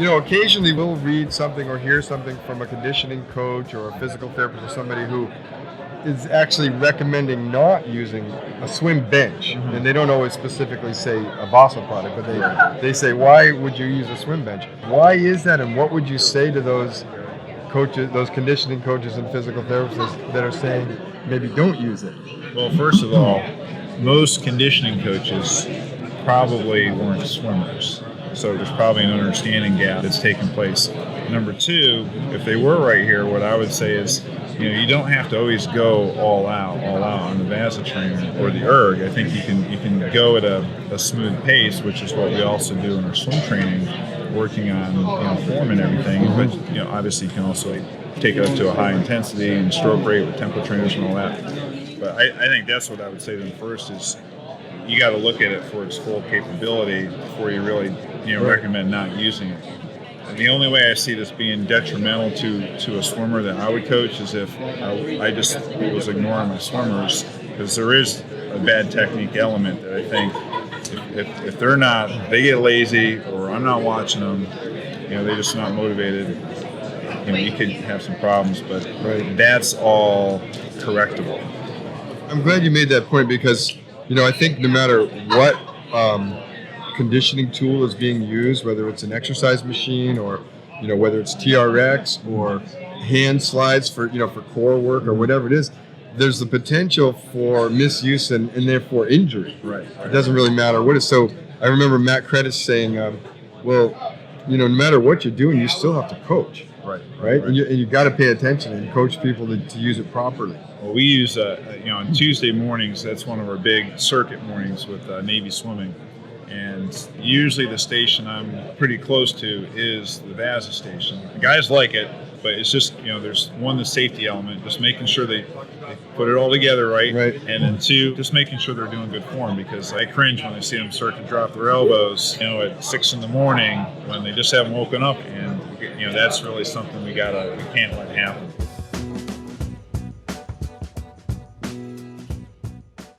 occasionally we'll read something or hear something from a conditioning coach or a physical therapist or somebody who is actually recommending not using a swim bench, and they don't always specifically say a Vasa product, but they say, why would you use a swim bench? Why is that, and what would you say to those coaches, those conditioning coaches and physical therapists that are saying maybe don't use it? Well, first of all, most conditioning coaches probably weren't swimmers, so there's probably an understanding gap that's taken place. Number two, if they were right here, what I would say is, you don't have to always go all out on the Vasa Trainer or the Erg. I think you can go at a smooth pace, which is what we also do in our swim training, working on form and everything. But obviously you can also take it up to a high intensity and stroke rate with tempo trainers and all that. But I think that's what I would say to them first is you got to look at it for its full capability before you really recommend not using it. The only way I see this being detrimental to a swimmer that I would coach is if I just was ignoring my swimmers, because there is a bad technique element that I think if they're not, they get lazy or I'm not watching them, they're just not motivated, you could have some problems, but that's all correctable. I'm glad you made that point because, I think no matter what conditioning tool is being used, whether it's an exercise machine or whether it's TRX or hand slides for for core work or whatever it is, there's the potential for misuse and therefore injury. Right. It doesn't really matter what it is. So I remember Matt Credis saying, no matter what you're doing, you still have to coach. Right. And you got to pay attention and coach people to use it properly. Well, we use on Tuesday mornings. That's one of our big circuit mornings with Navy Swimming. And usually the station I'm pretty close to is the Vasa station. The guys like it, but it's just, there's one, the safety element, just making sure they put it all together right. And then two, just making sure they're doing good form, because I cringe when I see them start to drop their elbows, at 6 a.m. when they just haven't woken up. And, that's really something we can't let happen.